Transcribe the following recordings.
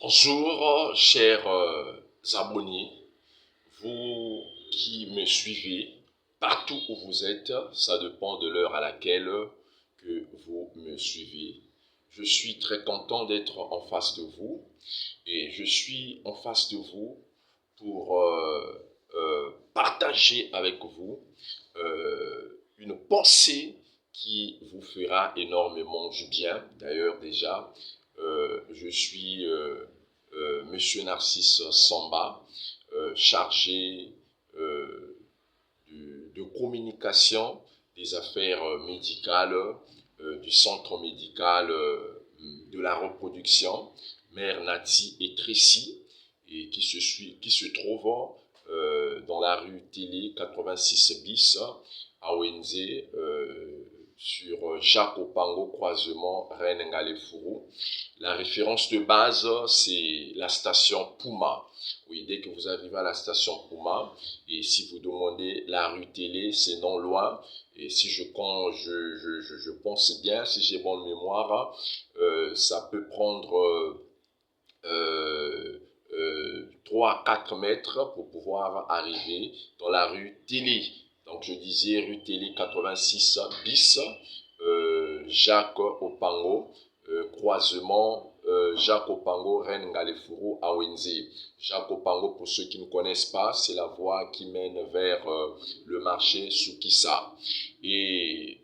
Bonjour, chers abonnés, vous qui me suivez, partout où vous êtes, ça dépend de l'heure à laquelle que vous me suivez. Je suis très content d'être en face de vous et je suis en face de vous pour partager avec vous une pensée qui vous fera énormément du bien. D'ailleurs, déjà, je suis Monsieur Narcisse Samba, chargé de communication des affaires médicales du centre médical de la reproduction, Mère Nati et Tracy, et qui se trouve dans la rue Télé 86 bis à Wenze, sur Jacques Opango, croisement Rennes-Ngalefuru. La référence de base, c'est la station Puma. Oui, dès que vous arrivez à la station Puma, et si vous demandez la rue Télé, c'est non loin. Et si je pense bien, si j'ai bonne mémoire, ça peut prendre 3 à 4 mètres pour pouvoir arriver dans la rue Télé. Donc je disais rue Télé 86 bis, Jacques Opango, croisement Jacques Opango, Rennes Ngalefuru à Wenze. Jacques Opango, pour ceux qui ne connaissent pas, c'est la voie qui mène vers le marché Soukissa. Et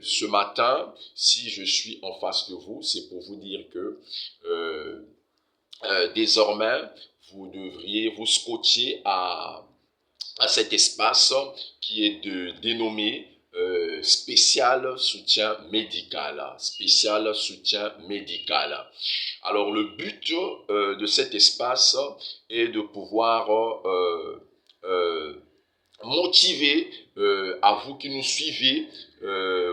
ce matin, si je suis en face de vous, c'est pour vous dire que désormais, vous devriez vous scotcher à cet espace qui est dénommé spécial soutien médical. Spécial soutien médical. Alors, le but de cet espace est de pouvoir motiver à vous qui nous suivez,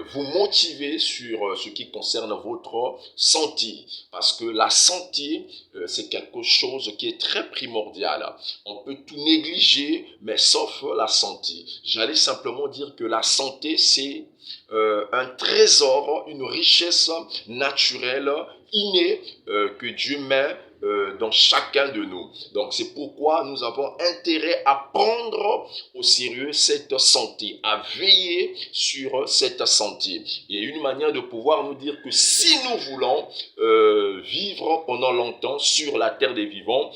vous motiver sur ce qui concerne votre santé, parce que la santé c'est quelque chose qui est très primordial. On peut tout négliger, mais sauf la santé. J'allais simplement dire que la santé c'est un trésor, une richesse naturelle innée que Dieu met dans chacun de nous. Donc c'est pourquoi nous avons intérêt à prendre au sérieux cette santé, à veiller sur cette santé. Et une manière de pouvoir nous dire que si nous voulons vivre pendant longtemps sur la terre des vivants,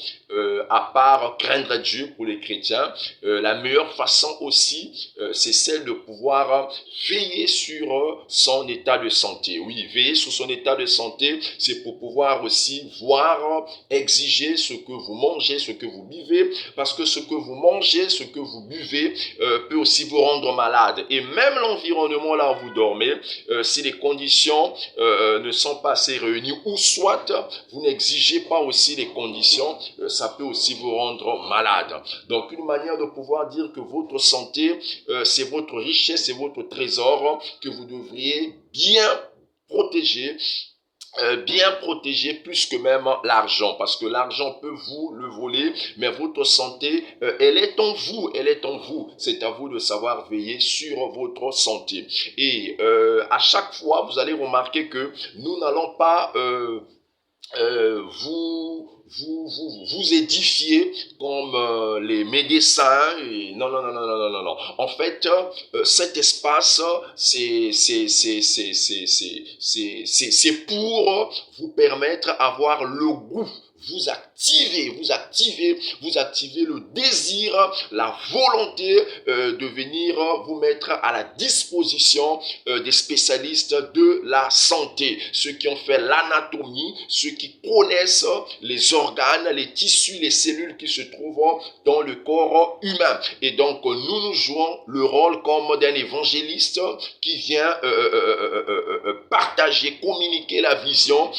à part craindre Dieu pour les chrétiens, la meilleure façon aussi, c'est celle de pouvoir veiller sur son état de santé. Oui, veiller sur son état de santé, c'est pour pouvoir aussi voir, exiger ce que vous mangez, ce que vous buvez, parce que ce que vous mangez, ce que vous buvez peut aussi vous rendre malade. Et même l'environnement là où vous dormez, si les conditions ne sont pas assez réunies, ou soit vous n'exigez pas aussi les conditions, ça peut aussi vous rendre malade. Donc une manière de pouvoir dire que votre santé, c'est votre richesse, c'est votre trésor que vous devriez bien protéger plus que même l'argent, parce que l'argent peut vous le voler, mais votre santé, elle est en vous, c'est à vous de savoir veiller sur votre santé. Et à chaque fois, vous allez remarquer que nous n'allons pas vous édifier comme les médecins. Et non. En fait, cet espace, c'est pour vous permettre d'avoir le goût. Vous activez le désir, la volonté de venir vous mettre à la disposition des spécialistes de la santé, ceux qui ont fait l'anatomie, ceux qui connaissent les organes, les tissus, les cellules qui se trouvent dans le corps humain. Et donc, nous jouons le rôle comme d'un évangéliste qui vient partager, communiquer la vision,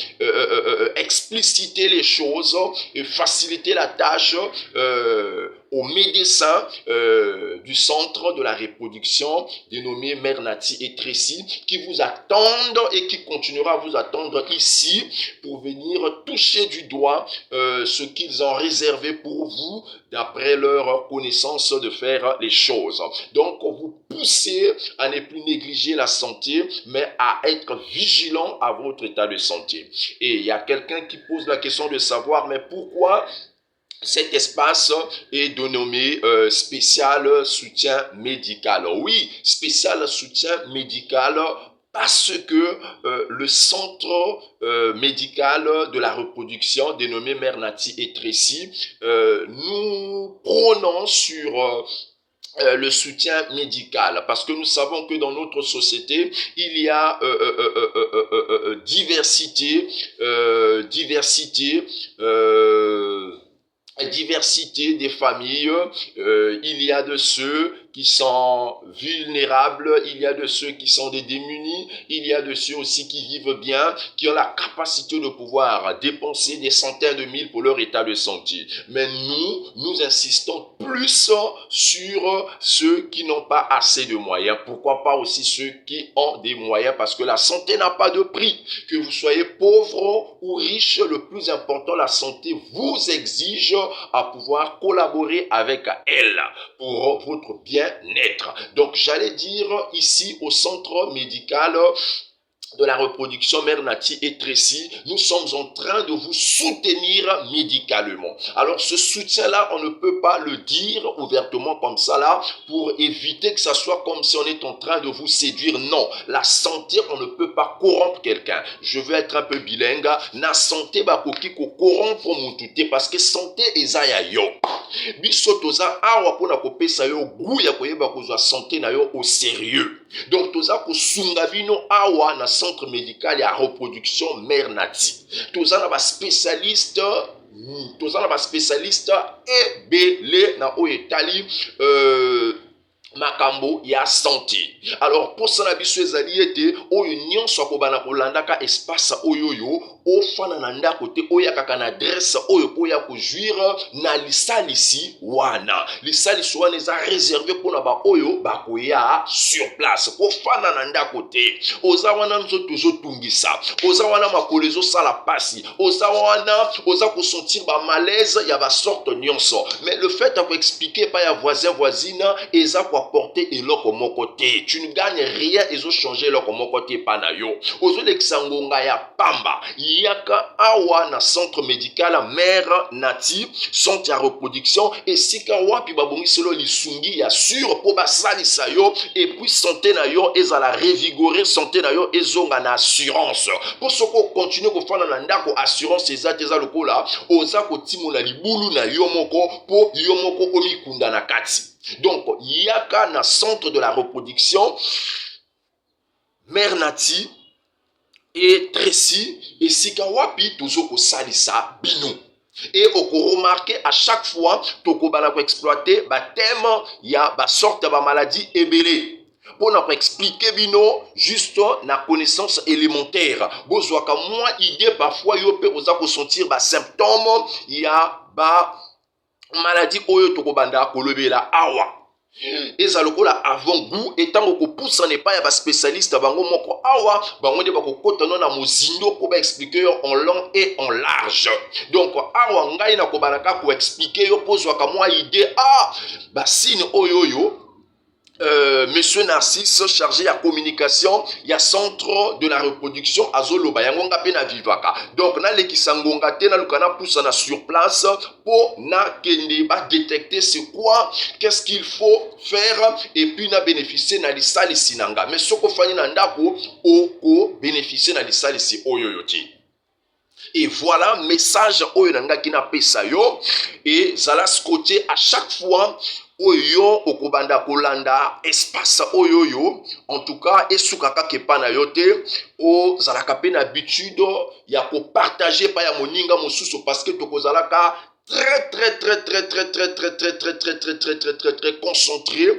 expliciter les choses et faciliter la tâche aux médecins du centre de la reproduction dénommé Mère Nati et Tracy qui vous attendent et qui continuera à vous attendre ici pour venir toucher du doigt ce qu'ils ont réservé pour vous d'après leur connaissance de faire les choses. Donc, vous poussez à ne plus négliger la santé, mais à être vigilant à votre état de santé. Et il y a quelqu'un qui pose la question de savoir, mais pourquoi cet espace est dénommé spécial soutien médical? Oui, spécial soutien médical parce que le centre médical de la reproduction dénommé Mère Nati et Tracy, nous prônons sur le soutien médical parce que nous savons que dans notre société il y a diversité des familles, il y a de ceux qui sont vulnérables, il y a de ceux qui sont des démunis, il y a de ceux aussi qui vivent bien, qui ont la capacité de pouvoir dépenser des centaines de mille pour leur état de santé. Mais nous insistons plus sur ceux qui n'ont pas assez de moyens. Pourquoi pas aussi ceux qui ont des moyens, parce que la santé n'a pas de prix. Que vous soyez pauvre ou riche, le plus important, la santé vous exige à pouvoir collaborer avec elle pour votre bien-être. Donc, j'allais dire ici au centre médical de la reproduction Mère Nati et Tracy, nous sommes en train de vous soutenir médicalement. Alors ce soutien-là, on ne peut pas le dire ouvertement comme ça là, pour éviter que ça soit comme si on est en train de vous séduire. Non, la santé, on ne peut pas corrompre quelqu'un. Je veux être un peu bilingue. Na santé bakoki ko corrompre mututé parce que santé ezaya yo. Biso toza awa pona kopesa yo goût ya koyeba kozwa santé na yo au sérieux. Donc toza ko sunga bino awa na centre médical et à reproduction Mère Nati. Tous en spécialiste ebele na oyetali makambo ya santé. Alors pour ça na biso ezali ete oyo nyonso akobana kolandaka espace oyoyo ofana na ndako te oya kaka na adresse oyo koya ko juire na lisalisi wana. Lisalisi wana eza réservé pour na ba oyo bakoya sur place. Ofana na ndako te. Oza wana nzoto zotungisa. Oza wana makolezo sala pasi. Oza wana oza ko sentir ba malaise ya ba sorte nyonso. Mais le fait à expliquer pas ya voisin voisine eza ko apporter eloko moko te. Tu ne gagnes rien et changer eloko moko te pa na yo. Ozo leksangonga ya pamba. Yaka awa na centre médical Mère Nati, centre ya reproduction et sika wapi babongiselo lisungi ya sûr po basalisa yo et puis santé na yo ezala revigorer santé na yo ezonga na assurance. Pour ce qu'on continue ko fana na ndako assurance eza lokola oza ko timola libulu na yo moko po yo moko omikunda na kati. Donc, yaka na centre de la reproduction Mère Nati et Tracy et sika wapi tozoko salisa bino. Et on remarque à chaque fois toko bala ko exploiter ba thème ya ba sorte ba maladie ebele. Pour nous expliquer bino juste na connaissance élémentaire. Bozwaka moins idée parfois yo pe oza ko sentir ba symptômes ya ba maladie oyo tokobanda kolobela awa. Eza lokola avant goût etango ko poussa ne pas ya ba spécialiste bango moko awa bango de bako kotana na mozindo ko ba expliquer en long et en large. Donc awa ngai na ko banaka ko expliquer yo pozwa ka moi idée ba signe oyoyo. Monsieur Narcisse chargé à communication ya centre de la reproduction azoloba yangonga pe na vivaka. Donc na lekisangonga te na lukana poussa na sur place pour na kende ba détecter c'est quoi, qu'est-ce qu'il faut faire et puis na bénéficier na lisali sinanga. Mais soko fani na ndako oko bénéficier na lisali si oyoyoti. Et voilà message oyo nanga kina pesa yo et zala côté à chaque fois oyo okobanda kolanda espace oyoyo en tout cas esukaka kepana yote o zalaka pe na habitude ya ko partager pa ya moninga mosusu parce que tokozalaka très concentré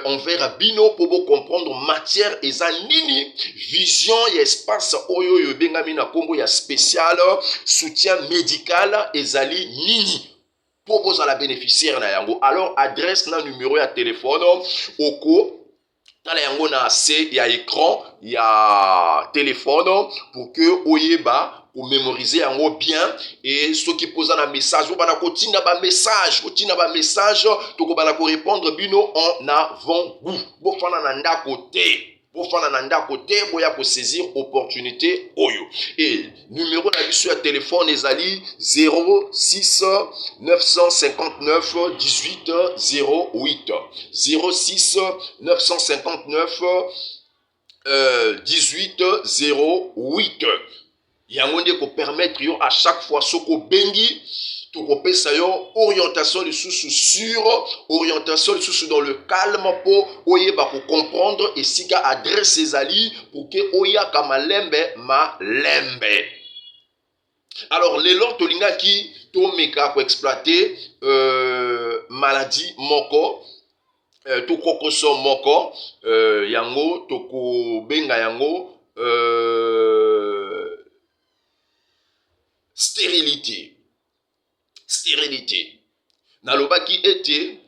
envers bino pour comprendre matière eza nini vision ya espace oyoyo bengami na kombo ya spécial soutien médical ezali nini pour vous la bénéficiaire na yango. Alors adresse na numéro ya téléphone oko tala yango na C ya écran ya téléphone pour que oyeba pour mémoriser yango bien et ceux qui posent un message bana kotina ba message to ko bana ko répondre bino en avant goût bo fana na ndako te. Boya pour saisir opportunité oyo. Et numéro na biso ya téléphone ezali 06 959 18 08 06 959 18 08. Yango nde ko permettre yo à chaque fois soko bengi to kopesa yo orientation lisusu sur orientation lisusu dans le calme pour oyeba ko comprendre et sika adresse ezali pour que oya kamalembe malembe. Alors lelo tolingaki to meka ko exploiter maladie moko to kokoso moko yango to ko benga yango stérilité. Nalobaki ete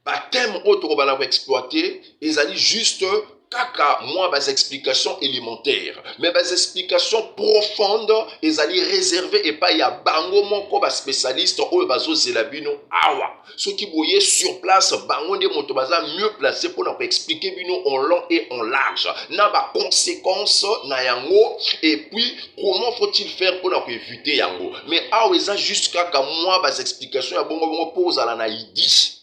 baptême auto bana ko exploiter ezali juste kaka moi bas explications élémentaires mais bas explications profondes ezali réservé et pas ya bango moko ba spécialiste oyo bazo zela bino awa ceux qui boyer sur place bango nde moto baza mieux placé pour na expliquer bino en long et en large na ba conséquences na yango et puis comment faut-il faire pour na éviter yango mais awa eza juste kaka moi bas explications ya bongo pose ala na idi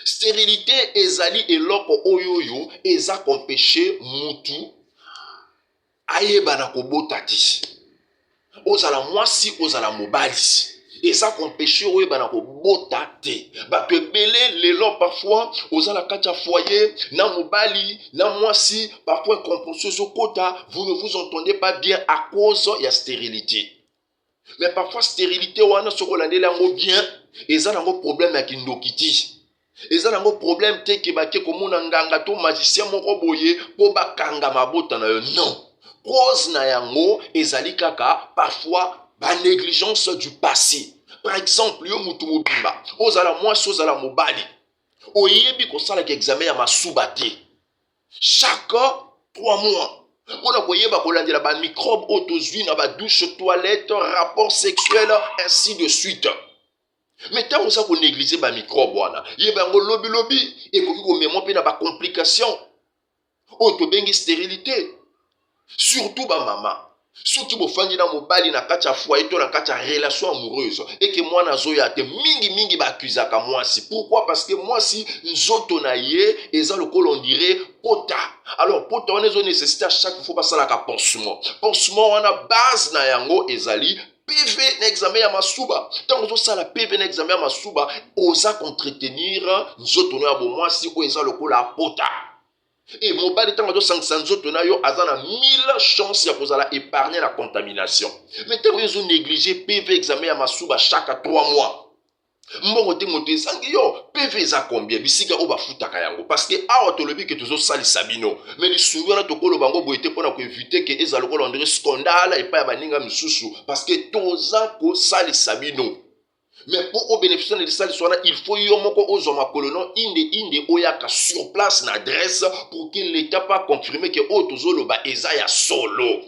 stérilité ezali eloko oyoyo eza kompêché mutu ayeba na kobota ti ozala mwasi ozala mobali eza kompêché oyeba na kobota te bato ebele lelo parfois ozala kati ya foyer na mobali na mwasi parfois incompréhension ezokota vous ne vous entendez pas bien à cause ya stérilité mais parfois stérilité wana soko landela yango bien eza nango problème ya kindoki ti eza nango problème te ke bake komona nganga to magicien moko boye po bakanga mabota na yo non cause na yango ezali kaka parfois ba négligence du passé. Par exemple yo mutu mobimba ozala mwasi ozala mobali oyebi kosala ke examen ya masuba te chaque 3 mois on koyeba kolandela ba microbe otozwi na ba douche toilette rapport sexuel ainsi de suite. Mais tant que ça qu'on néglige ba microbe wana yeba ngo lobi et koki ko mémoire pe na ba complication auto bengi stérilité surtout ba mama ceux qui bofandi na mobali na kati ya foyer to na kati ya relation amoureuse et que moi nazoya te mingi ba accusaka mwasi. Pourquoi? Parce que mwasi nzoto na ye eza lokolo on dirait pota. Alors pota on est nécessité à chaque fois passer la pansement wana base na yango ezali PV na examen ya masuba. Tant que ça la PV na examen ya masuba oza entretenir nzoto na bo mwasi o eza lokola pota. Et mobali tant que ça nzoto na yo azana 1000 chances ya kozala épargner la contamination. Mais tant que vous négligez PV examen ya masuba chaque 3 mois. Mbongo te moto ezangi yo PV za combien bisika o bafutaka yango parce que awa tolobi ke tozo salisa bino mais lisungu wana tokolo bango boyete pona ko éviter que ezalo ko londre scandale et pas ya baninga misusu parce que toza ko salisa bino mais pour au bénéficier de ça il faut yo moko ozo makolono inde oyaka sur place na adresse pour que l'état pas confirmer que o tozo loba eza ya solo.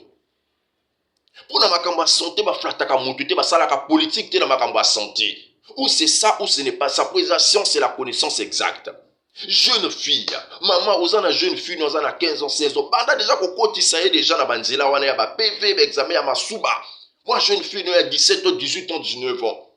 Pour na makambo santé ba flataka mutu te ba salaka politique te na makambo santé. Ou c'est ça, ou ce n'est pas ça. Pour la science, c'est la connaissance exacte. Jeune fille, maman, vous en a jeune fille, nous en a 15 ans, 16 ans. Pendant déjà qu'on compte, ça y est déjà dans Banzela, on a PV, examen à Masuba. Moi, jeune fille, nous a 17 ans, 18 ans, 19 ans.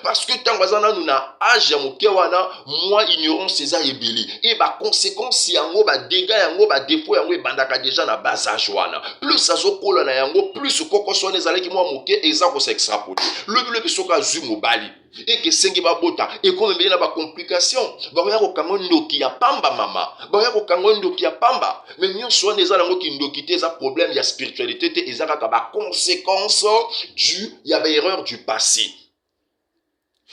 Parce que tant que nous na âge ya moke wana moi ignorance eza ebeli et ba conséquence yango ba dégâts yango ba défaut yango ebandaka déjà na bas âge wana plus azokola na yango plus koko sone ezalaki moi moke eza ko s'extrapoler le bisoka zu mobali et que sengi ba bota et comme mbele na ba complication ba ya ko kango ndoki ya pamba mama ba ya ko kango ndoki ya pamba mais nyonso wana eza nango ki ndoki te eza problème ya spiritualité te eza kaka ba conséquence du ya ba erreur du passé.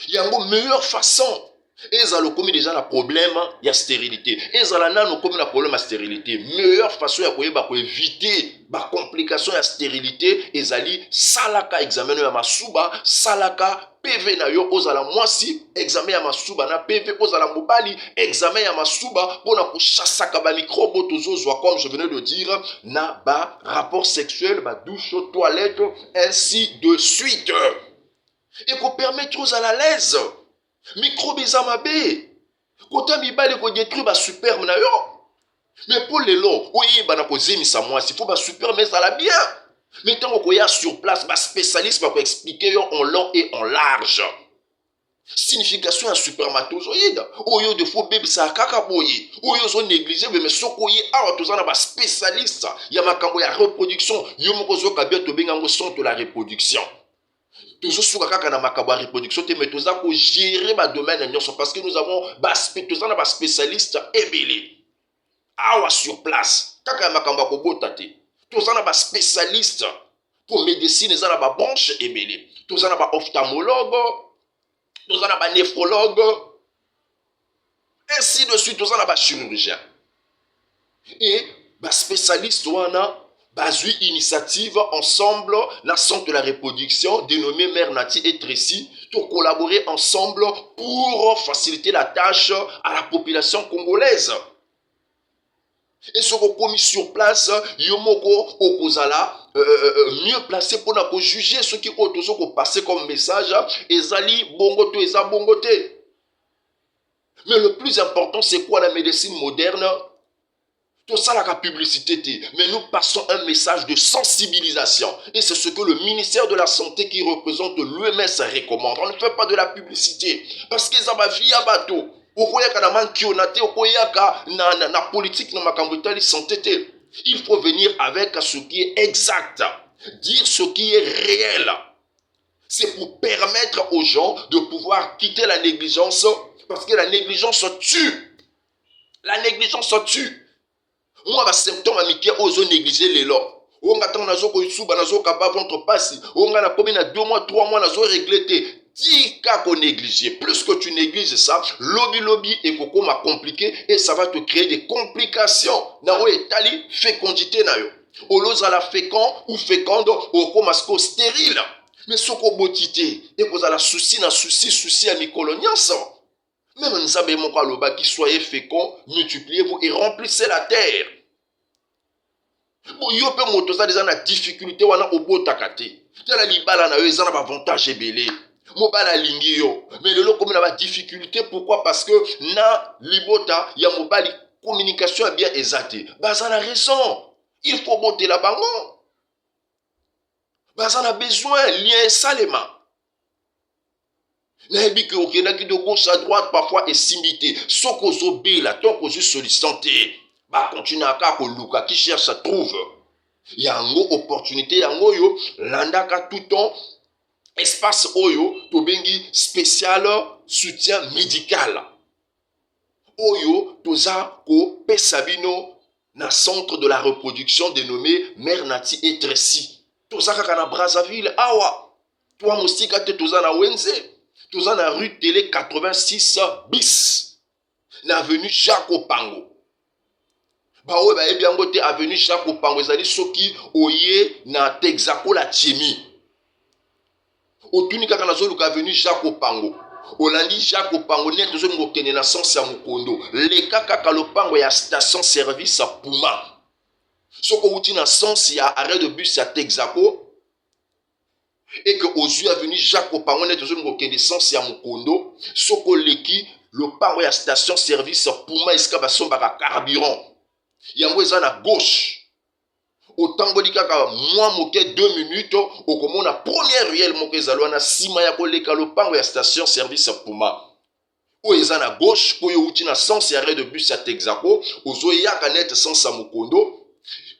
Il y a une meilleure façon. Et ça le commis déjà un problème, il y a stérilité. Et ça là nous comme un problème à stérilité. Meilleure façon pour éviter ba complication ya stérilité ezali salaka examen ya masuba salaka PV na yo ozala mwasi examen ya masuba na PV ozala mobali examen ya masuba pona ko chassaka ba microbe tozozwa comme je venais de dire na ba rapport sexuel ba douche toilette ainsi de suite et ko permettre aux à la l'aise microbe ezamabe kota mibali ko détruire ba superbe na yo. Mais pour les lots, oui, bah il faut super mais ça la bien. Mais tant qu'on y a sur place, bah spécialiste va expliquer en long et en large. Signification un supermatozoïde. Oyo de faux bébé ça kakaboyi. Oyo sont négligés mais sokoyi a tous en spécialiste. Il y a ma ya reproduction. Yo mokozo kabia to benga ngo son de la reproduction. Toujours sur la makaba reproduction, mais tous à gérer ma domaine parce que nous avons tous spécialiste ébélé. Awa sur place kaka makamba ko botate tozana ba spécialiste pour médecine ezana ba branche ebele tozana ba ophtalmologue tozana ba néphrologue ainsi de suite tozana ba chirurgien et ba spécialiste wana bazui initiative ensemble la centre de la reproduction dénommé Mère Nati et Tracy pour collaborer ensemble pour faciliter la tâche à la population congolaise. Et ce qu'on commis sur place, yomoko okozala mieux placé pour nous juger ce qui ont passé comme message. Ezali bongote, eza bongote. Mais le plus important, c'est quoi la médecine moderne? Tout ça la publicité. Mais nous passons un message de sensibilisation. Et c'est ce que le ministère de la Santé qui représente l'OMS recommande. On ne fait pas de la publicité. Parce que ça va via bateau. Na politique na makambutali santé. Il faut venir avec ce qui est exact, dire ce qui est réel. C'est pour permettre aux gens de pouvoir quitter la négligence, parce que la négligence tue. La négligence tue. Moi, les symptômes amicaux aux négliger les lots. On attend nazo ko isuba nazo kaba ventre passe. On a combien de 2 mois, 3 mois nazo régleté. 10 cas qu'on néglige. Plus que tu négliges ça, lobby et coco m'a compliqué et ça va te créer des complications. Na o etali fécondité na yo. Oloza la fécond ou féconde au comasco stérile. Mais soko botité et cause à la souci à mi-coloniance. Même nzambe moko aloba qui soyez fécond, multipliez-vous et remplissez la terre. Bon, yo pe moto ça déjà na difficulté wana obotakate. Tala libala na yo ezana ba avantage ebele. Mobala lingi yo. Mais le lot comme na ba difficulté pourquoi? Parce que na libota ya mobali communication est bien exacte. Bazana raison. Il faut botter la bango. Bazana besoin lien salement. Nabi que okendaki de gauche à droite parfois est simité. Soko zobé la tant que je sollicité. Bah continue à ka ko luka qui cherche ça trouve. Yango opportunité yango yo landaka tout temps espace oyo to bengi spécial soutien médical. Oyo toza ko pesabino na centre de la reproduction dénommé Mère Nati et Tracy. Toza kaka na Brazzaville awa. Toi mosika te toza na Wenze. Toza na rue Télé 86 bis. Na avenue Jacques Opango. Ba oyo ba ebi yango te avenue Jacques Opango ezali soki oye na Texaco la Chimi. Otuni kaka na zoluka avenue Jacques Opango. Olandi Jacques Opango net zo ngokene na sens ya Mukondo. Le kaka lopango ya station service à Puma. Soko uti na sens ya arrêt de bus ya Texaco. Et que aux yeux avenue Jacques Opango net zo ngokene sens ya Mukondo. Soko leki lopango ya station service à Puma iska basomba ka carburant. Yango eza na gauche. Autant que kaka moi moke 2 minutes au comme na première réelle moke ezalwa na sima ya koleka lopango ya station service Puma. O eza na gauche ko yo uti na sens arrêt de bus ya Texaco ozo ya kanete sens ya Mukondo.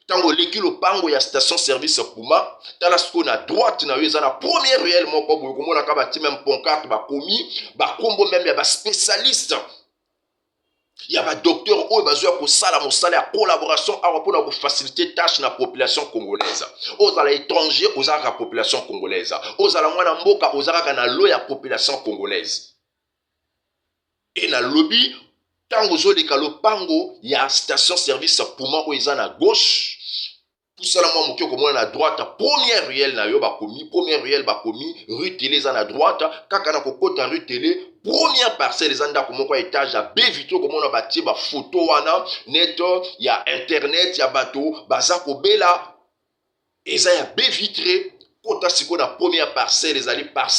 Tango leki lopango ya station service Puma, tala sko na droite na yo eza na première réelle moko boyo komona ka bati même pancarte ba komi ba kombo même ya ba spécialiste. Il y a des docteurs qui ont besoin de collaboration pour faciliter tâches dans la population congolaise. Aux à l'étranger, aux à la population congolaise. Aux à la moine mboka, aux à la population congolaise. Et dans le lobby, tant aux autres, il y a station service pour moi, aux à la gauche, pusala mwa moke komona na droite première ruelle na yo bakomi première ruelle bakomi rue télé eza na droite kaka na kokota rue télé première parcelle eza ndako moko ya étage ya B vitro komona batie bafoto wana neto ya internet ya bato baza kobela eza ya B vitré kota siko na première parcelle ezali parcelle